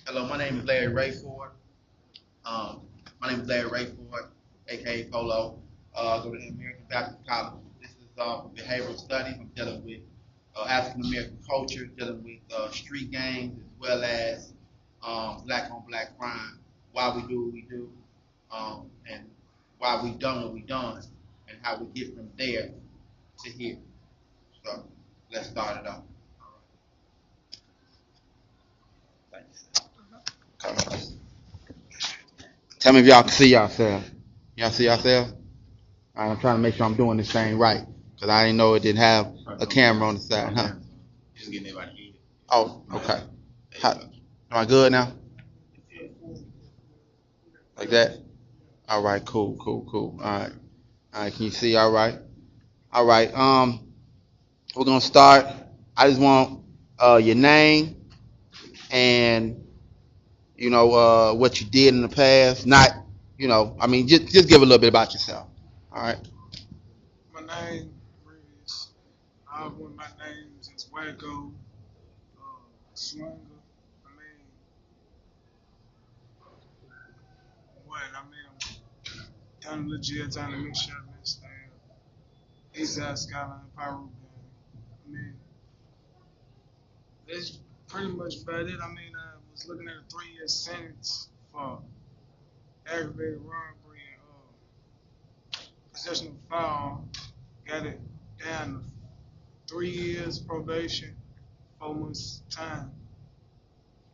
Hello, my name is Larry Rayford. Um, my name is Larry Rayford, aka Polo. I go to the American Baptist College. This is behavioral studies. I'm dealing with African American culture, dealing with street gangs as well as black on black crime. Why we do what we do, and why we done what we done, and how we get from there to here. So let's start it off. Tell me if y'all can see yourself. Y'all see yourself? I'm trying to make sure I'm doing this thing right because I didn't know it didn't have a camera on the side, huh? Just getting everybody. Oh, okay. How, am I good now? Like that? All right, cool. All right. Can you see? All right, all right. We're gonna start. I just want your name and what you did in the past. Not, I mean, just give a little bit about yourself. All right. My name is, one of my names is Waco, Swanger. I mean, I'm done legit, trying to make sure I missed Eastside Skyline Power Game. I mean, that's pretty much about it. I mean, I was looking at a 3 year sentence for aggravated robbery and possession of a firearm. Got it down to 3 years probation, 4 months time.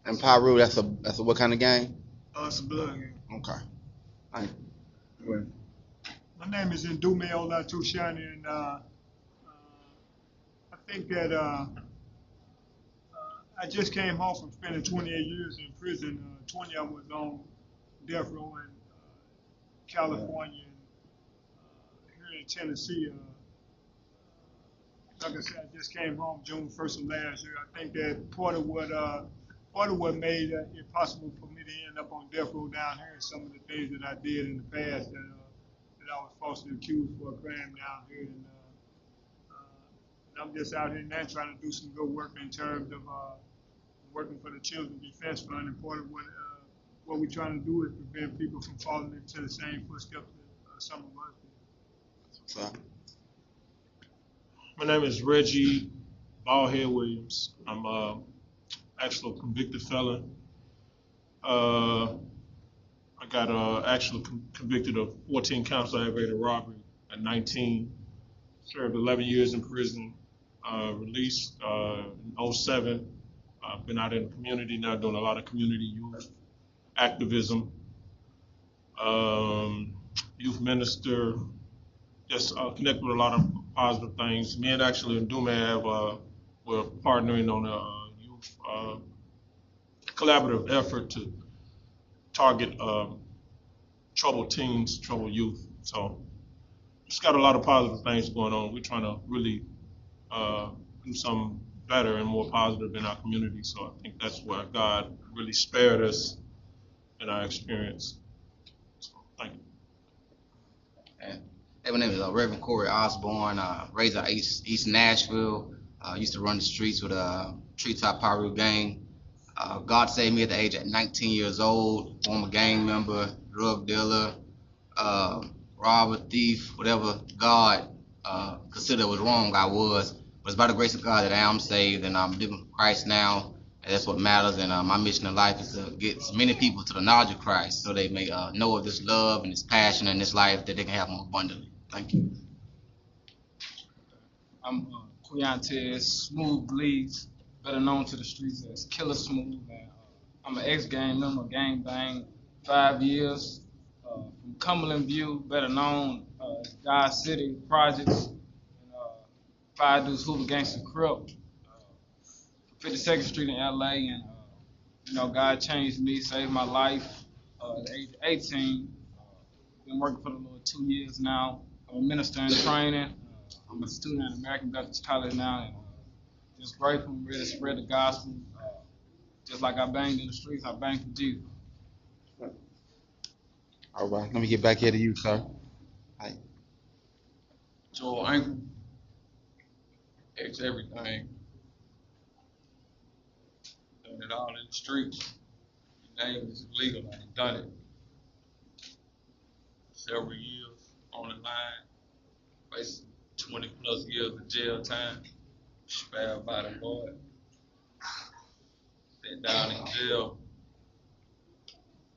And Pyru, that's a what kind of game? It's a blood game. Okay. All right. Well, my name is Ndume Olatushani, and I think that I just came home from spending 28 years in prison. 20 I was on death row in California, and here in Tennessee. Like I said, I just came home June 1st of last year. I think that part of what made it possible for me to end up on death row down here is some of the things that I did in the past that I was falsely accused for a crime down here. And I'm just out here now trying to do some good work in terms of working for the Children's Defense Fund. And part of what we're trying to do is prevent people from falling into the same footsteps that some of us did. So, My name is Reggie Ballhead Williams. I'm actually a convicted felon. Uh, I got actually convicted of 14 counts of aggravated robbery at 19. Served 11 years in prison. Released in '07. I've been out in the community now doing a lot of community youth activism. Youth minister, just connect with a lot of positive things. Me and actually Ndume we're partnering on a youth collaborative effort to target troubled teens, troubled youth. So just got a lot of positive things going on. We're trying to really do something better and more positive in our community. So I think that's where God really spared us in our experience. So thank you. Hey, my name is Reverend Corey Osborne. Raised out East Nashville. Used to run the streets with a Treetop Pyru gang. God saved me at the age of 19 years old. Former gang member, drug dealer, robber, thief, whatever God considered was wrong, I was. But it's by the grace of God that I am saved and I'm living for Christ now. And that's what matters. And my mission in life is to get as many people to the knowledge of Christ so they may know of this love and this passion and this life that they can have more abundantly. Thank you. I'm Queontez Smooth Bleeds, better known to the streets as Killer Smooth. And, I'm an ex-gang member, gang bang, 5 years. From Cumberland View, better known as God City Projects, and Five Deuce Hoover Gangster Crip, 52nd Street in LA. And, God changed me, saved my life at the age of 18. Been working for the Lord 2 years now. I'm a minister in training. I'm a student at American Baptist College now, and just grateful and ready to spread the gospel. Just like I banged in the streets, I banged for Jesus. all right. Let me get back here to you, sir. Hi. Joel Ankle, ex everything, done it all in the streets. name is legal. I've done it several years on the line, facing 20 plus years of jail time, spared by the Lord. Sat down in jail,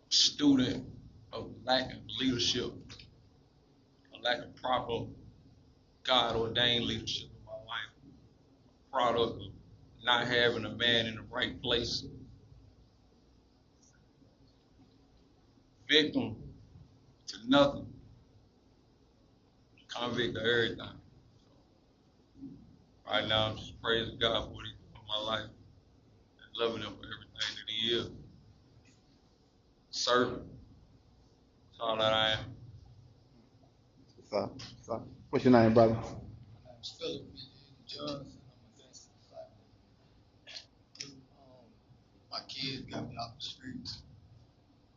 student of lack of leadership, a lack of proper God ordained leadership in my life, product of not having a man in the right place, victim to nothing, convict of everything. Right now, I'm just praising God for what He did in my life and loving Him for everything that He is. Serving. That's all that I am. What's up? What's up? What's your name, brother? My name's Philip Johnson. I'm a gangster disciple. My kids got me off the streets.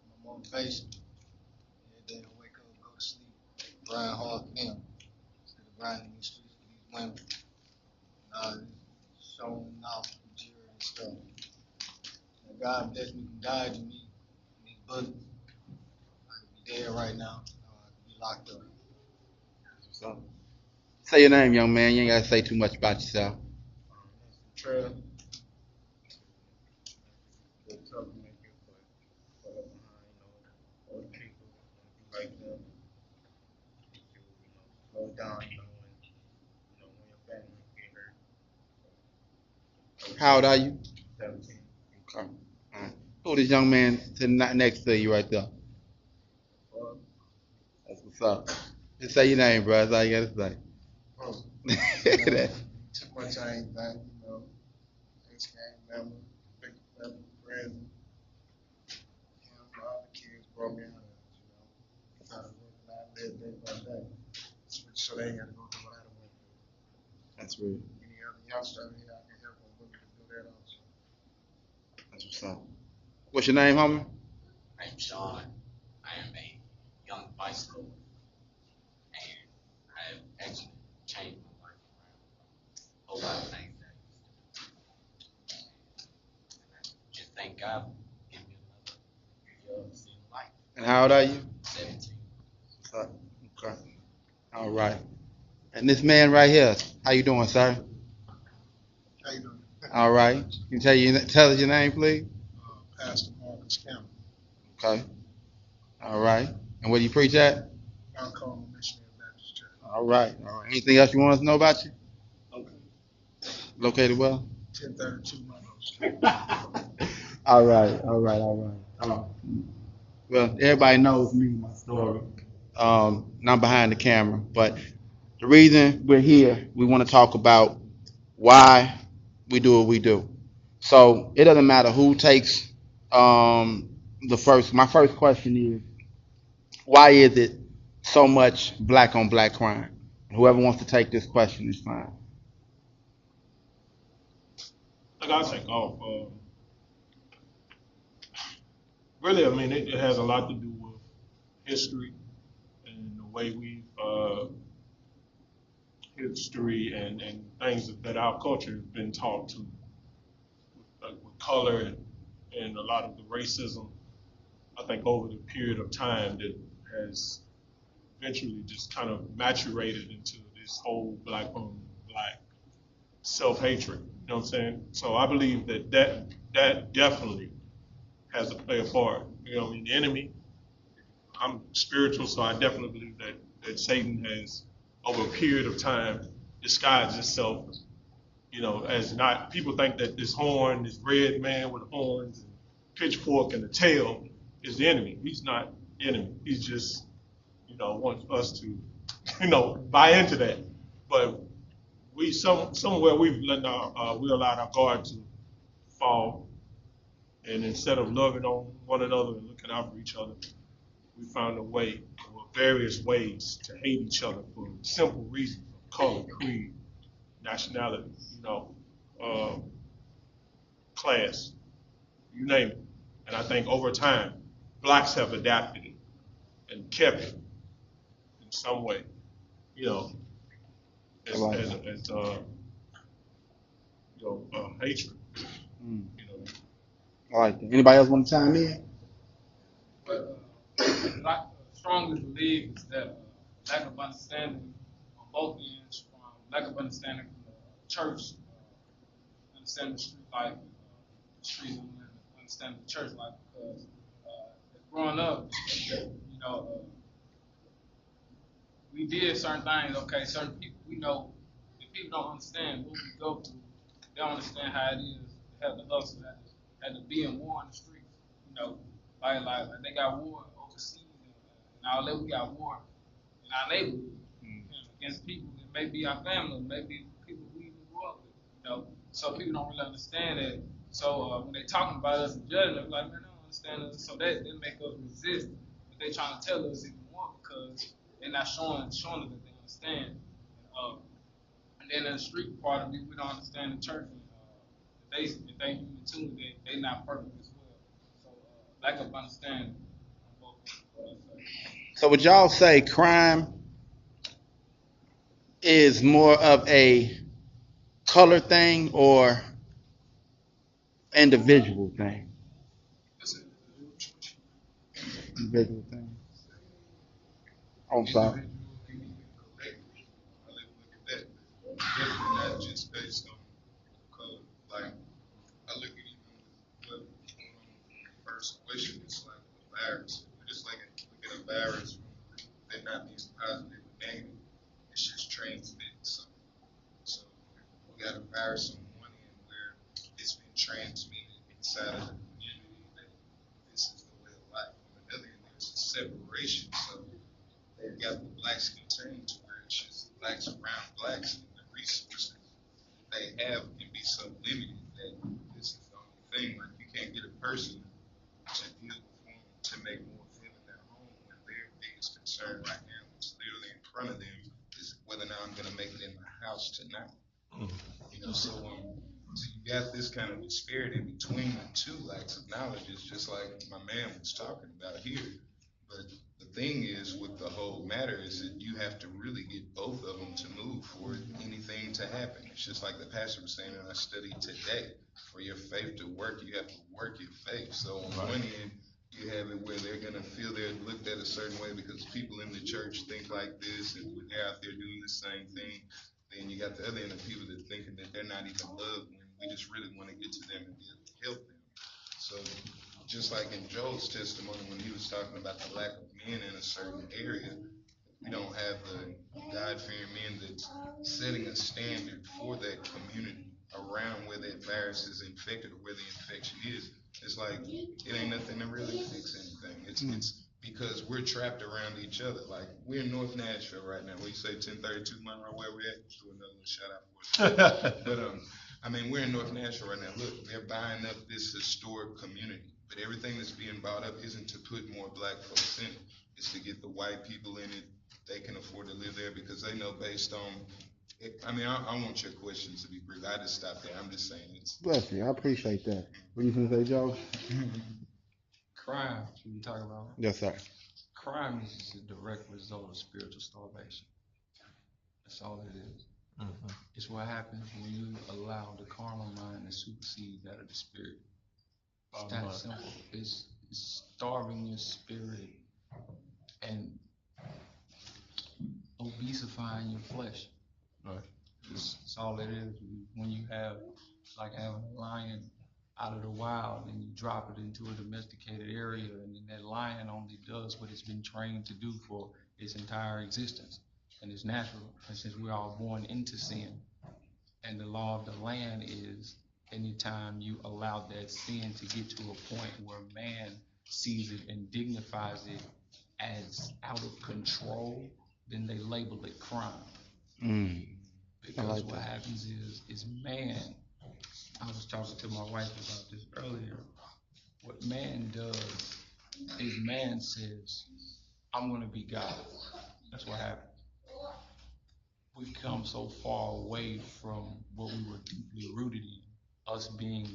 My motivation. Every day I wake up, go to sleep, grind hard for them. Instead of grinding these streets for these women. Showing off the jury and stuff. And God bless me from dodging me and these bullets. I could be dead right now. I could be locked up. What's up? Say your name, young man. You ain't gotta say too much about yourself. Trail. The troublemaker, but behind, other people, like them, slow down, when your family get hurt. How old are you? 17. Okay. All right. Who this young man next to you right there? Well, That's what's up. Just say your name, bro. That's all you gotta say. too much I ain't done, ex-gang member, big family, friends. My other kids brought me out of it, Trying to work and I live day by day. So they ain't got to go through what I done went through. That's real. Any other youngster out here, I can help them women to do that also. That's what's up. What's your name, homie? I'm Sean. I am a young bicycle, and I have actually changed my life around a whole lot of things that I used to do. And I just thank God for giving me another year of seeing life. And how old are you? 17. Okay. All right. And this man right here, how you doing, sir? How you doing? All right. Can you tell us your name, please? Pastor Marcus Campbell. Okay. All right. And where do you preach at? I'm calling Missionary Baptist Church. All right. All right. Anything else you want us to know about you? Okay. Located well? 1032 Monroe Street. All right. All right. All right. Well, everybody knows me, my story. Not behind the camera, but the reason we're here, we want to talk about why we do what we do. So it doesn't matter who takes the first. My first question is, why is it so much black on black crime? Whoever wants to take this question is fine. Like I take off. Really, I mean, it has a lot to do with history and the way we've history and things that our culture has been taught to, with color and a lot of the racism. I think over the period of time that has eventually just kind of maturated into this whole black on black self-hatred. You know what I'm saying? So I believe that definitely has to play a part. You know, I mean, the enemy. I'm spiritual, so I definitely believe that Satan has, over a period of time, disguised itself, as not. People think that this horn, this red man with horns and pitchfork and a tail, is the enemy. He's not the enemy. He's just, wants us to, buy into that. But somewhere we allowed our guard to fall, and instead of loving on one another and looking out for each other, we found a way, or various ways, to hate each other for simple reasons: color, creed, nationality, class, you name it. And I think over time, blacks have adapted it and kept it in some way, as hatred. All right. Anybody else want to chime in? what I strongly believe is that lack of understanding on both ends, from lack of understanding from the church, understanding the street life, the street, and understanding the church life, because growing up, we did certain things. Okay, certain people we know, if people don't understand what we go through, they don't understand how it is to have the hustle, had to be in war in the streets. You know, like they got war overseas, and all that we got war in our neighborhood against people that may be our family, maybe people we even grew up with. So people don't really understand that. So when they talking about us and judging, they're like, man, they don't understand us. So that make us resist, but they trying to tell us even more because they're not showing us that they understand. And then in the street part of me, we don't understand the church. And, if they human too, they not perfect as well. So lack of understanding on both ends, So would y'all say crime is more of a color thing or individual thing? Individual thing. I'm sorry. I look at that. Definitely not just based on color. Like I look at even what first question is like a virus. We just like look at a virus from that not being positive or negative. It's just transmitting something. So we got a virus on one end where it's been transmitted inside of the community that this is the way of life. On the other end, there's a separation. So they've got the blacks contained to where it's just blacks around blacks, and the resources they have can be so limited that this is the only thing. Like you can't get a person to deal with them to make more of them in their home when their biggest concern right now is literally in front of them is whether or not I'm going to make it in my house tonight. So you got this kind of disparity between the two lacks of knowledge. It's just like my man was talking about here. But the thing is, with the whole matter, is that you have to really get both of them to move for anything to happen. It's just like the pastor was saying in our study today. For your faith to work, you have to work your faith. So on one end, you have it where they're going to feel they're looked at a certain way because people in the church think like this, and when they're out there doing the same thing, then you got the other end of people that thinking that they're not even loved when we just really want to get to them and be able to help them. So just like in Joel's testimony when he was talking about the lack of men in a certain area, we don't have the God-fearing men that's setting a standard for that community around where that virus is infected or where the infection is. It's like it ain't nothing to really fix anything. It's because we're trapped around each other. Like we're in North Nashville right now. We say 1032 Monroe where we're at. Just do another little shout out for us. But I mean we're in North Nashville right now. Look, they're buying up this historic community, but everything that's being bought up isn't to put more black folks in it. It's to get the white people in it. They can afford to live there because they know based on I mean, I want your questions to be brief. I just stopped there. I'm just saying it's. Bless you. I appreciate that. What you gonna say, Joe? Crime, we talking about. Yes, sir. Crime is a direct result of spiritual starvation. That's all it is. It's what happens when you allow the carnal mind to supersede that of the spirit. It's that simple. It's starving your spirit and obesifying your flesh. Right. It's all it is. When you have, like having a lion out of the wild and you drop it into a domesticated area, and then that lion only does what it's been trained to do for its entire existence. And it's natural. And since we're all born into sin, and the law of the land is anytime you allow that sin to get to a point where man sees it and dignifies it as out of control, then they label it crime. Because like what happens is man, I was talking to my wife about this earlier. What man does is man says, I'm gonna be God. That's what happens. We've come so far away from what we were deeply rooted in, us being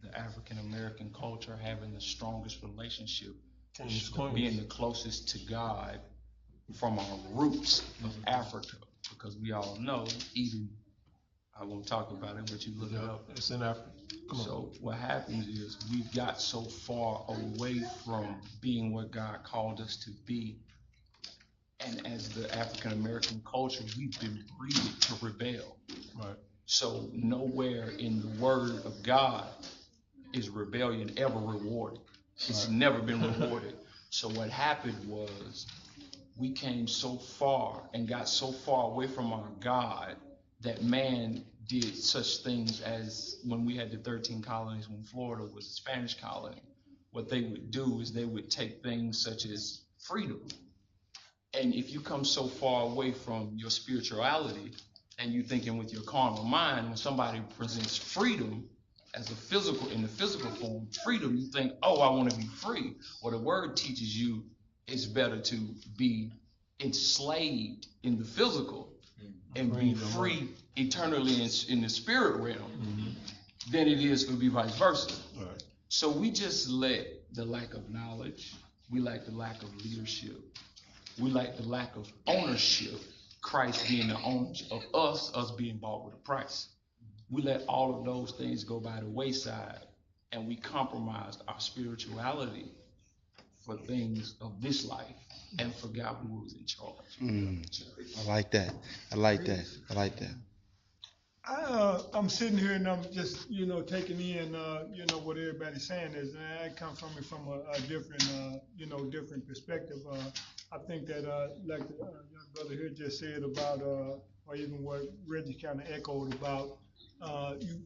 the African American culture, having the strongest relationship, being the closest to God from our roots of Africa, because we all know, even I won't talk about it, but you look it up. It's in Africa. So what happens is we've got so far away from being what God called us to be. And as the African American culture, we've been breeded to rebel. Right. So nowhere in the word of God is rebellion ever rewarded. It's never been rewarded. So what happened was we came so far and got so far away from our God that man did such things as when we had the 13 colonies, when Florida was a Spanish colony, what they would do is they would take things such as freedom. And if you come so far away from your spirituality and you thinking with your carnal mind, when somebody presents freedom as a physical, in the physical form, freedom, you think, oh, I want to be free. Well, the word teaches you it's better to be enslaved in the physical and be free eternally in the spirit realm than it is to be vice versa. Right. So we just let the lack of knowledge, we lack the lack of leadership, we lack the lack of ownership, Christ being the owner of us being bought with a price. We let all of those things go by the wayside and we compromised our spirituality for things of this life and forgot who was in charge. I like that. I like that. I like that. I'm sitting here and I'm just, taking in, what everybody's saying is, and I come from it from a different, different perspective. I think that, like the young brother here just said about, or even what Reggie kind of echoed about,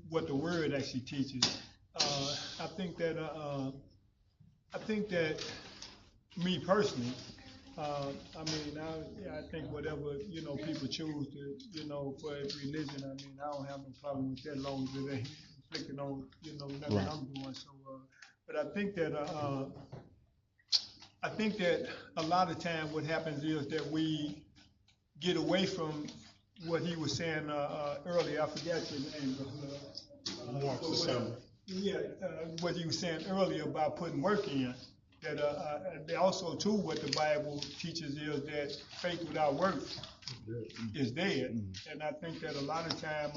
what the word actually teaches. I think that, me personally, I think whatever, people choose to, for religion, I don't have no problem with that, as long as it ain't inflicting on, nothing Right. I'm doing. So, but I think that a lot of time what happens is that we get away from what he was saying earlier. I forgot your name. Yeah, what he was saying earlier about putting work in. That they also too, what the Bible teaches is that faith without works is dead. And I think that a lot of time,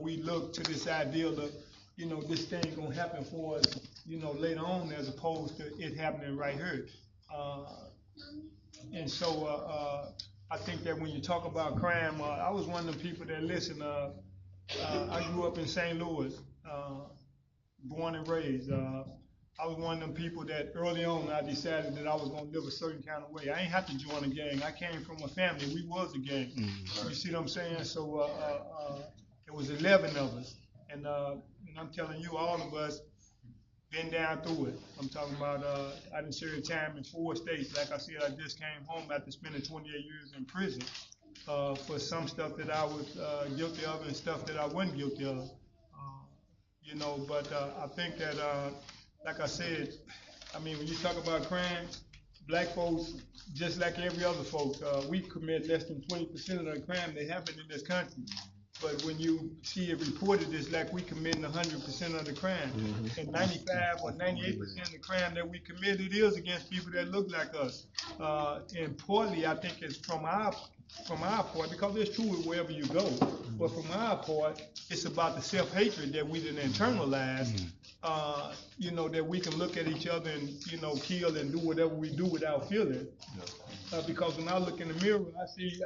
we look to this ideal of, this thing gonna happen for us, later on, as opposed to it happening right here. And so I think that when you talk about crime, I was one of the people that listen. I grew up in St. Louis, born and raised. I was one of them people that early on I decided that I was going to live a certain kind of way. I ain't have to join a gang. I came from a family. We was a gang. You see what I'm saying? So it was 11 of us. And I'm telling you, all of us been down through it. I'm talking about, I done served time in 4 states. Like I said, I just came home after spending 28 years in prison for some stuff that I was guilty of and stuff that I wasn't guilty of. But I think that, like I said, when you talk about crime, black folks, just like every other folks, we commit less than 20% of the crime that happen in this country. But when you see it reported, it's like we committing 100% of the crime. And 95 or 98% of the crime that we commit, it is against people that look like us. And partly, I think it's from our part, because it's true wherever you go. But from our part, it's about the self-hatred that we didn't internalize. That we can look at each other and, kill and do whatever we do without feeling. Because when I look in the mirror,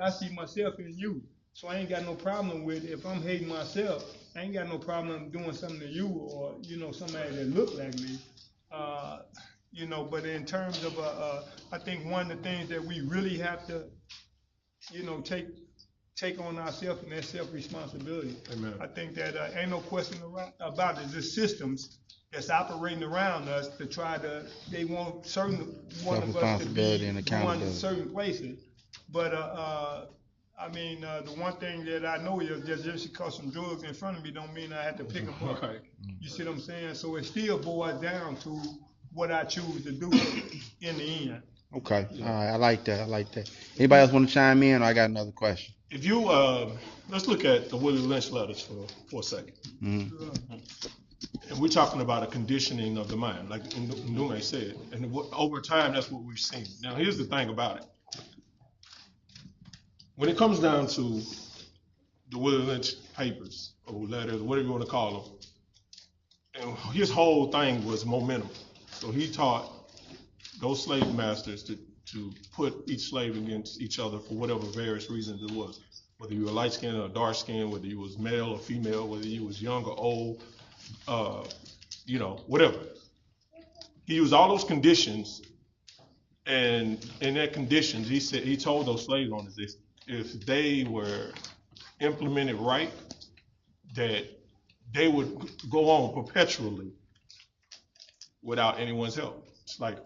I see myself in you. So I ain't got no problem with, if I'm hating myself, I ain't got no problem doing something to you or, somebody that look like me. But in terms of, I think one of the things that we really have to, take on ourselves and that self-responsibility. Amen. I think that ain't no question about it. There's systems that's operating around us to try to, they want one of us to be going to certain places. But the one thing that I know is that just because some drugs in front of me don't mean I have to pick them up. Right. You see what I'm saying? So it still boils down to what I choose to do in the end. Okay. All right. I like that. I like that. Anybody else want to chime in, or I got another question? If you let's look at the Willie Lynch letters for a second. And we're talking about a conditioning of the mind, like Ndume said. And over time, that's what we've seen. Now, here's the thing about it. When it comes down to the Willie Lynch papers or letters, whatever you want to call them. And his whole thing was momentum. So he taught those slave masters to put each slave against each other for whatever various reasons it was. Whether you were light skinned or dark skinned, whether you was male or female, whether you was young or old, whatever. He used all those conditions, and in that conditions, he told those slave owners if they were implemented right, that they would go on perpetually without anyone's help. It's like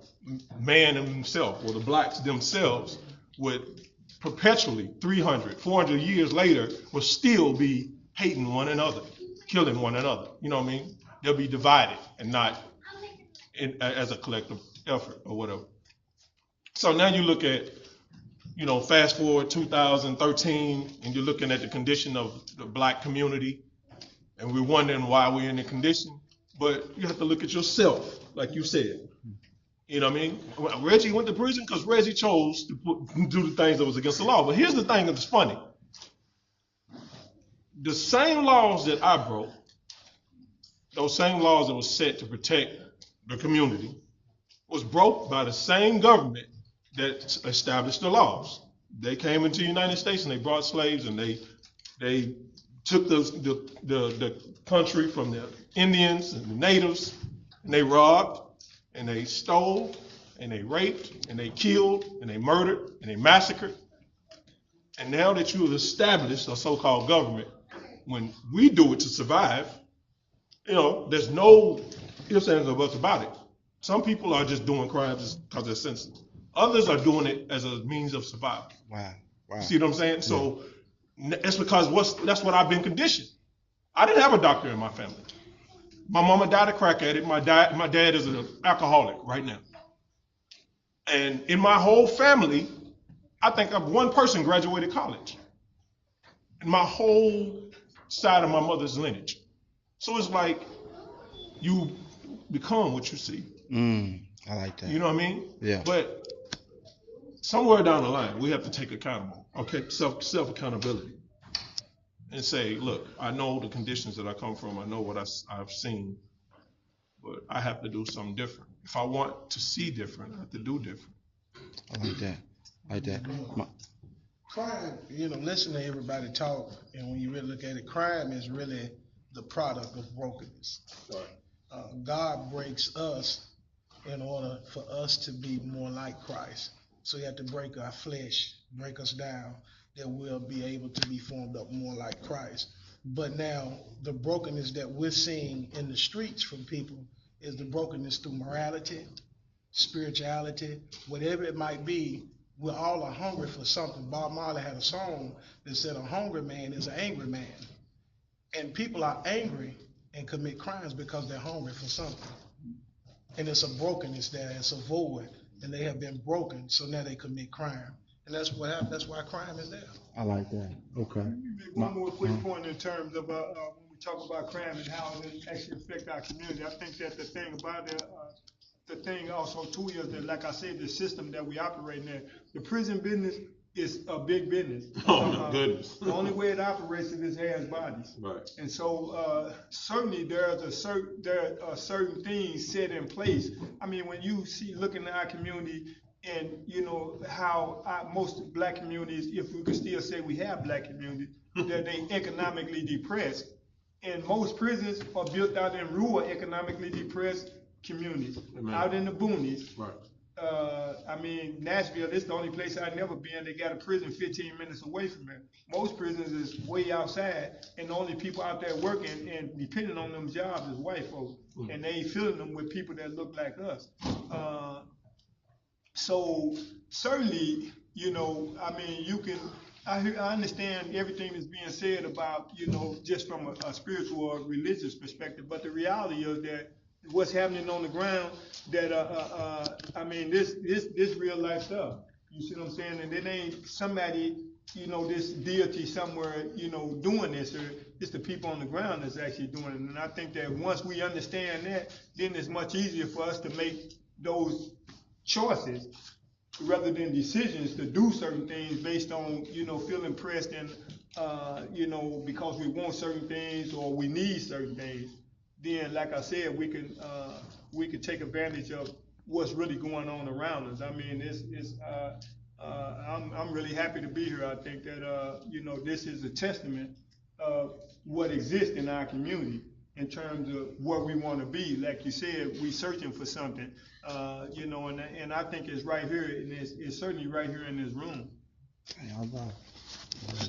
man himself or the blacks themselves would perpetually 300, 400 years later will still be hating one another, killing one another. You know what I mean? They'll be divided and not as a collective effort or whatever. So now you look at, fast forward 2013, and you're looking at the condition of the black community, and we're wondering why we're in the condition. But you have to look at yourself, like you said. You know what I mean? Reggie went to prison because Reggie chose to do the things that was against the law. But here's the thing that's funny. The same laws that I broke, those same laws that were set to protect the community, was broke by the same government that established the laws. They came into the United States and they brought slaves, and they took the country from the Indians and the natives, and they robbed, and they stole, and they raped, and they killed, and they murdered, and they massacred. And now that you have established a so-called government, when we do it to survive, there's no ifs, ands, or buts about it. Some people are just doing crimes just because they're sensitive. Others are doing it as a means of survival. Wow. See what I'm saying? Yeah. So it's because that's what I've been conditioned. I didn't have a doctor in my family. My mama died a crack addict. My dad is an alcoholic right now. And in my whole family, I think one person graduated college. In my whole side of my mother's lineage. So it's like you become what you see. I like that. You know what I mean? Yeah. But somewhere down the line, we have to take accountable. Okay, self accountability, and say, look, I know the conditions that I come from. I know what I've seen, but I have to do something different. If I want to see different, I have to do different. I like that. Crime, listen to everybody talk, and when you really look at it, crime is really the product of brokenness. Right. God breaks us in order for us to be more like Christ. So you have to break our flesh, break us down, that we'll be able to be formed up more like Christ. But now, the brokenness that we're seeing in the streets from people is the brokenness through morality, spirituality, whatever it might be. We all are hungry for something. Bob Marley had a song that said, a hungry man is an angry man. And people are angry and commit crimes because they're hungry for something. And it's a brokenness there, it's a void, and they have been broken, so now they commit crime. And that's what happens. That's why crime is there. I like that. Okay. Let me make one more quick point in terms of when we talk about crime and how it actually affects our community. I think that the thing about it, the thing also too is that, like I said, the system that we operate in, the prison business is a big business. Oh my goodness. The only way it operates is hands bodies. Right. And so certainly there are certain things set in place. I mean, when you looking at our community, and how most black communities, if we could still say we have black communities, that they economically depressed. And most prisons are built out in rural, economically depressed communities, out in the boonies. Right. I mean, Nashville, this is the only place I've never been. They got a prison 15 minutes away from it. Most prisons is way outside, and the only people out there working and depending on them jobs is white folks. And they ain't filling them with people that look like us. So certainly, I mean, I understand everything that's being said about, just from a spiritual or religious perspective, but the reality is that what's happening on the ground, that, I mean, this real life stuff, you see what I'm saying? And it ain't somebody, this deity somewhere, doing this, or it's the people on the ground that's actually doing it. And I think that once we understand that, then it's much easier for us to make those choices rather than decisions to do certain things based on, feeling pressed and you know, because we want certain things or we need certain things, then like I said, we can take advantage of what's really going on around us. I mean, I'm really happy to be here. I think that, you know, this is a testament of what exists in our community in terms of where we want to be. Like you said, we searching for something, you know, and I think it's right here, and it's certainly right here in this room. All right.